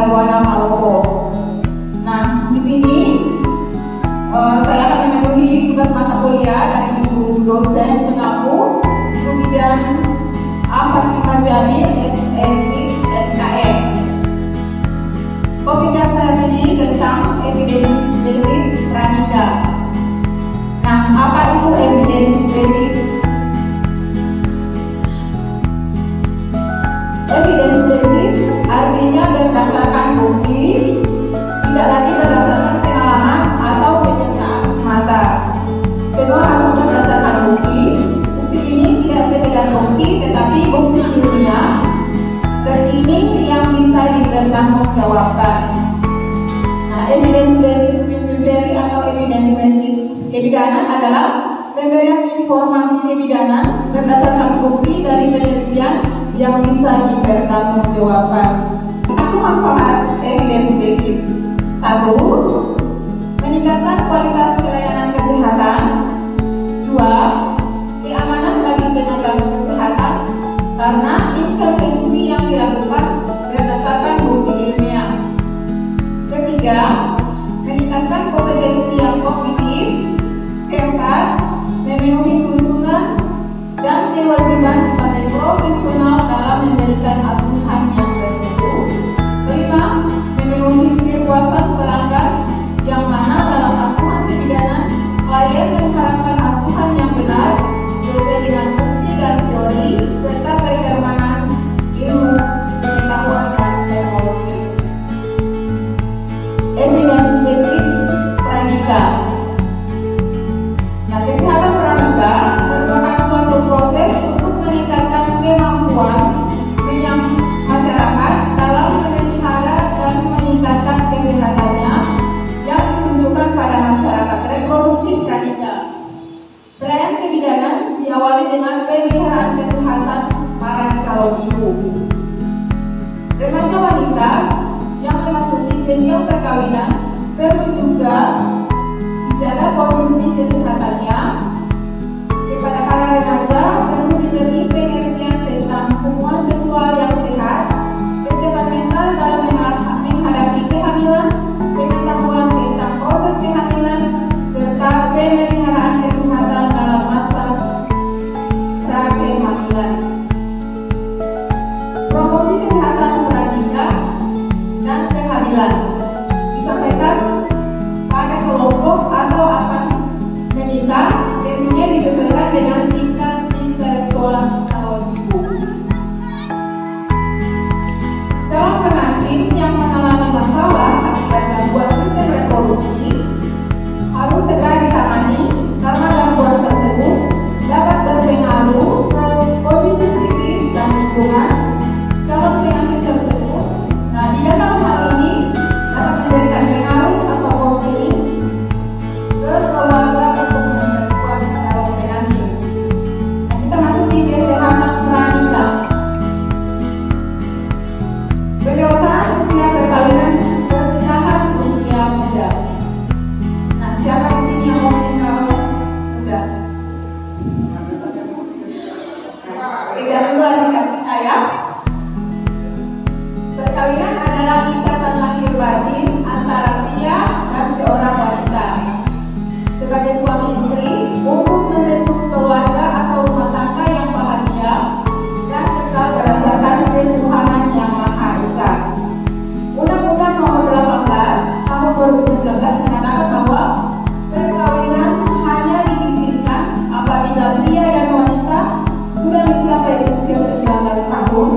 berwarna Maroko. Nah, di sini saya akan memenuhi tugas mata kuliah dari ibu dosen pengampu Ibu Bidan Fatimah Jamil, SSI, SKM. Pembicaraan saya ini tentang evidence based pranika. Nah, apa itu evidence based? Evidence based artinya berdasarkan bukti, tidak lagi berdasarkan pengalaman atau kenyataan semata. Semua harus berdasarkan bukti. Bukti ini tidak sekedar bukti, tetapi bukti ilmiah, dan ini yang bisa dipertanggungjawabkan. Nah, evidence based inquiry atau evidence based kebidanan adalah pemberian informasi kebidanan berdasarkan bukti dari penelitian yang bisa dipertanggungjawabkan. Itu manfaat evidence based. 1. Meningkatkan kualitas pelayanan kesehatan. 2. Keamanan bagi tenaga kesehatan karena intervensi yang dilakukan berdasarkan bukti ilmiah. 3. Meningkatkan kompetensi yang kognitif. 4. Memenuhi tuntutan dan kewajiban sebagai profesional dalam memberikan asuhan yang tertentu. 5. Memenuhi kepuasan pelanggan yang mana dalam asuhan kebidanan klien mengharapkan asuhan yang benar sesuai dengan bukti dan teori serta perkembangan ilmu, pengetahuan dan teknologi. Evidence based pranika. Nah, kesehatan pranika merupakan suatu proses untuk meningkatkan kemampuan masyarakat dalam memelihara dan meningkatkan kesehatannya yang ditunjukkan pada masyarakat reproduktif pranika. Pelayanan kebidanan diawali dengan pemeliharaan kesehatan para calon ibu. Remaja wanita yang memasuki jenjang perkawinan perlu juga dijaga kondisi kesehatannya. Kepada para remaja perlu diberi pengertian tentang hubungan seksual yang sehat, kesehatan mental dalam menghadapi kehamilan, pengetahuan tentang proses kehamilan, serta pemeliharaan kesehatan dalam masa prakehamilan. Promosi kesehatan pranika dan kehamilan disampaikan pada kelompok atau akan menikah, tentunya disesuaikan dengan tingkat intelektual calon ibu. Calon pengantin yang mengalami masalah akibat gangguan sistem reproduksi harus segera ditangani karena gangguan tersebut dapat berpengaruh ke kondisi psikis dan lingkungan calon pengantin tersebut. Nah, di dalam hal ini dapat memberikan pengaruh atau konseling ke keluarga untuk memperkuat calon pengantin. Nah, kita masuk di kesehatan pranika. Pendewasaan usia perkawinan, pernikahan usia muda. Nah, siapa di sini yang mau menikah muda? Kejar dulu cita-cita ya. Perkawinan adalah ikatan lahir batin antara pria dan seorang wanita sebagai suami istri untuk membentuk keluarga atau rumah tangga yang bahagia dan kekal berdasarkan ketuhanan yang Maha Esa. Undang-Undang Nomor 18 Tahun 2019 mengatakan bahwa perkawinan hanya diizinkan apabila pria dan wanita sudah mencapai usia 19 tahun.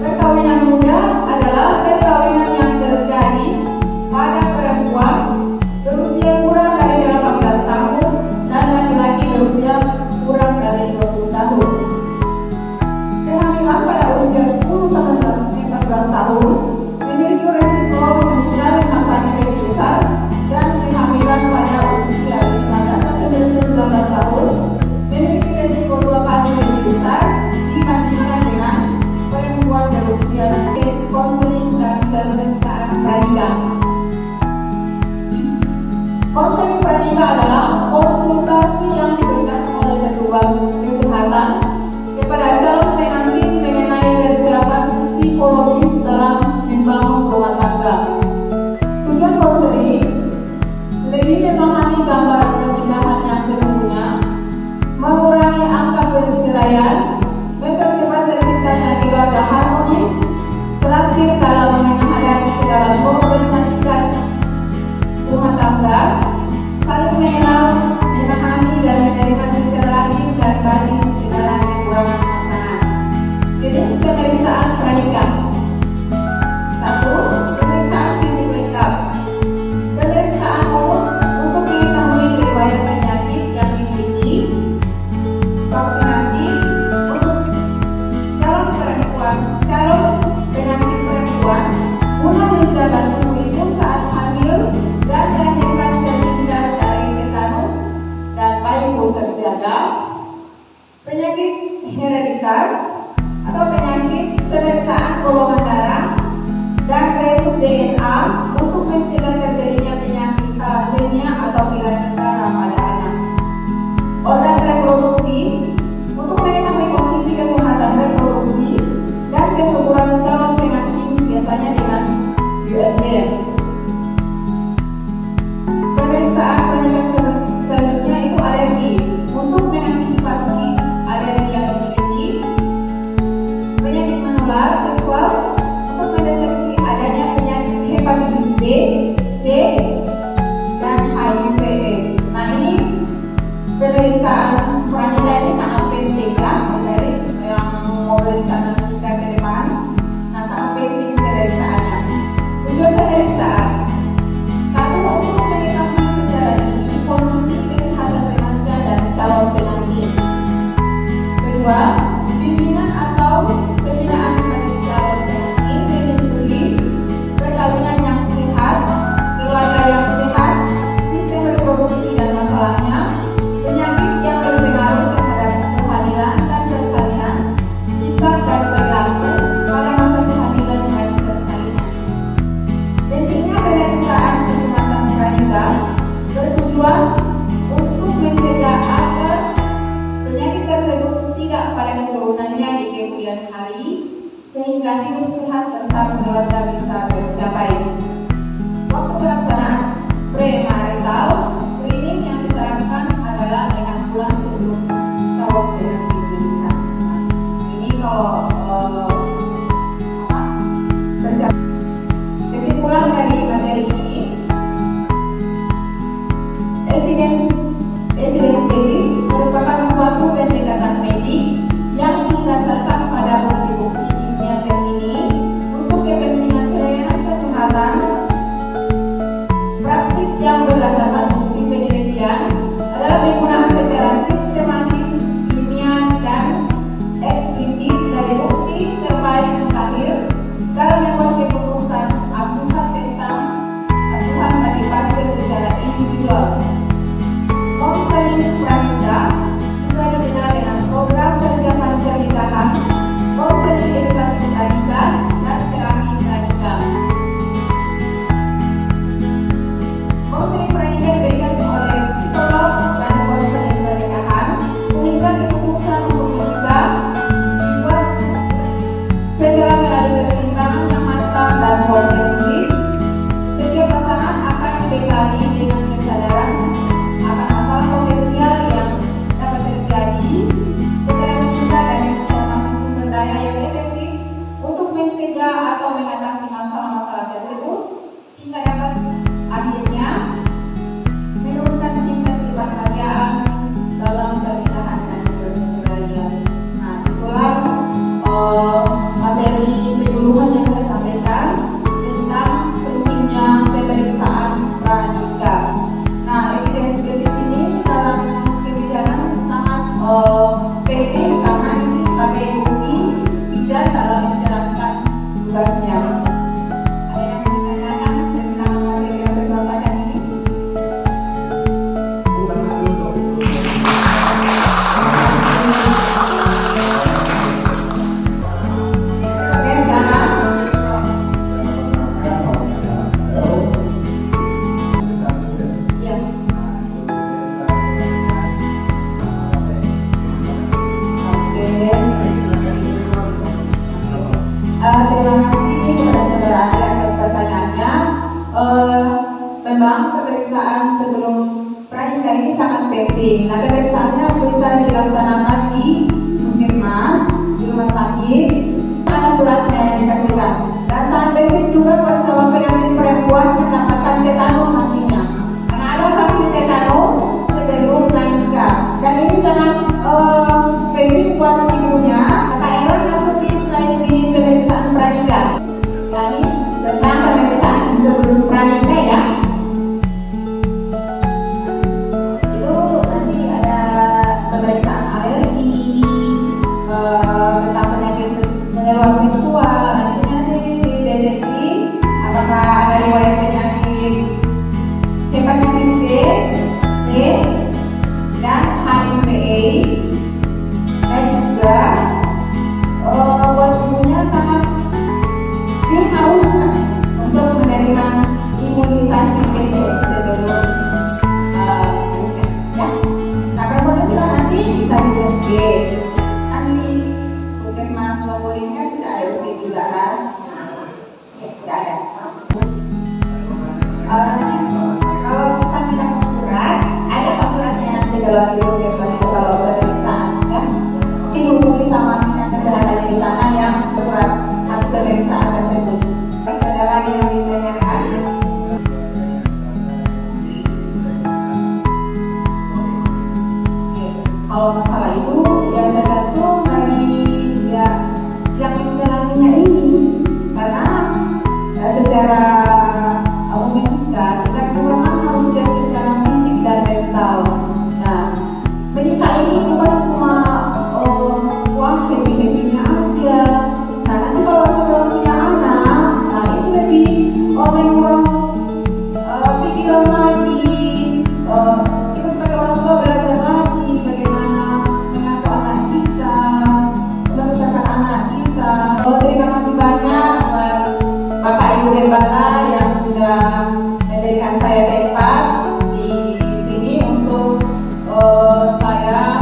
Perkawinan muda adalah perkawinan yang terjadi DNA untuk mencegah terjadinya penyakit thalassemia atau pilihan darah pada anak. Organ reproduksi untuk mengetahui kondisi kesehatan reproduksi dan kesuburan calon pengantin biasanya dengan USG. Pemeriksaan penyakit selanjutnya itu alergi untuk mengantisipasi alergi yang dimiliki, penyakit menular seksual untuk mendeteksi adanya penyakit hepatitis B, C, dan HIV/AIDS. Nah, ini pemeriksaan pernikahan ini sangat penting ya, dari yang mau berencana menikah ke depan. Nah, sangat penting pemeriksaannya. Tujuan pemeriksaan: satu, untuk mengetahui secara dini kondisi kesehatan remaja dan calon pengantin. Kedua, bimbingan atau pembinaan bagi calon pengantin meliputi perkawinan yang sehat, keluarga yang sehat, sistem reproduksi dan masalahnya, penyakit yang berpengaruh terhadap kehamilan dan persalinan, sikap dan perilaku pada masa kehamilan dan persalinan. Pentingnya pemeriksaan kesehatan pranikah bertujuan untuk mencegah agar penyakit tersebut tidak pada keturunannya di kemudian hari, sehingga hidup sehat bersama keluarga bisa tercapai. Waktu pelaksanaan premarital screening yang disarankan adalah 6 bulan sebelum calon pengantin menikah. Ini kalau persiapan. Kesimpulan dari materi ini, evidence basic merupakan suatu pendekatan medik yang didasarkan pada bukti-bukti ilmiah terkini untuk kepentingan pelayanan kesehatan. Praktik yang berdasarkan bukti penelitian adalah penggunaan secara sistematis, ilmiah, dan eksplisit dari bukti terbaik mutakhir dalam membuat keputusan asuhan bagi pasien secara individual. Konseling pranikah juga dikenal dengan program persiapan pernikahan, konseling edukasi pranikah, dan terapi pranikah. Konseling pranikah diberikan oleh psikolog dan konseling pernikahan, sehingga keputusan untuk menikah dibuat setelah melalui pertimbangan yang matang dan komprehensif. Setiap pasangan akan dibekali dengan kesadaran akan masalah potensial yang dapat terjadi setelah menikah dan informasi sumber daya yang efektif untuk mencegah atau mengatasi masalah-masalah tersebut hingga dapat akhirnya menurunkan tingkat kebahagiaan dalam pernikahan dan perceraian. Nah, itulah materi penyuluhan yang saya sampaikan tentang pentingnya pemeriksaan pranikah. Nah, evidence basic ini dalam kebidanan sangat penting karena ini sebagai bukti bidan dalam menjalankan tugasnya. Ada yang ditanyakan tentang materi yang saya sampaikan ini? Oke, sekarang ya. Terima kasih kepada saudara Adi atas pertanyaannya. Memang pemeriksaan sebelum pranikah ini sangat penting. Nah, pemeriksaannya bisa dilaksanakan di puskesmas, di rumah sakit, ada suratnya yang dikasihkan. Dan sangat penting juga buat calon pengantin perempuan mendapatkan tetanus nantinya, karena ada vaksin tetanus sebelum pranikah. Dan ini sangat penting buat ibunya. KRL masuk di selain jenis pemeriksaan pranikah. Jadi tentang pemeriksaan sebelum pranikah ya. Itu nanti ada secara umum kita memang harus siap secara fisik dan mental. Nah, menikah ini bukan cuma wah happy-happynya aja. Nah, nanti kalau setelah punya anak, nah itu lebih menguras pikiran lagi. Kita sebagai orang tua belajar lagi bagaimana mengasuh anak kita, membesarkan anak kita. Terima kasih banyak buat Bapak Ibu Gembala yang sudah memberikan saya tempat di sini untuk saya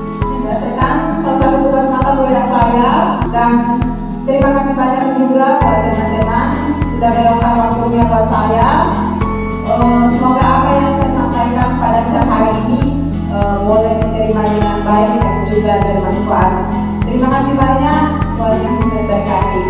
menyelesaikan salah satu tugas mata kuliah saya. Dan terima kasih banyak juga buat teman-teman sudah meluangkan waktunya buat saya. Semoga apa yang saya sampaikan pada siang hari ini boleh diterima dengan baik dan juga bermanfaat. Terima kasih banyak. Tuhan Yesus memberkati.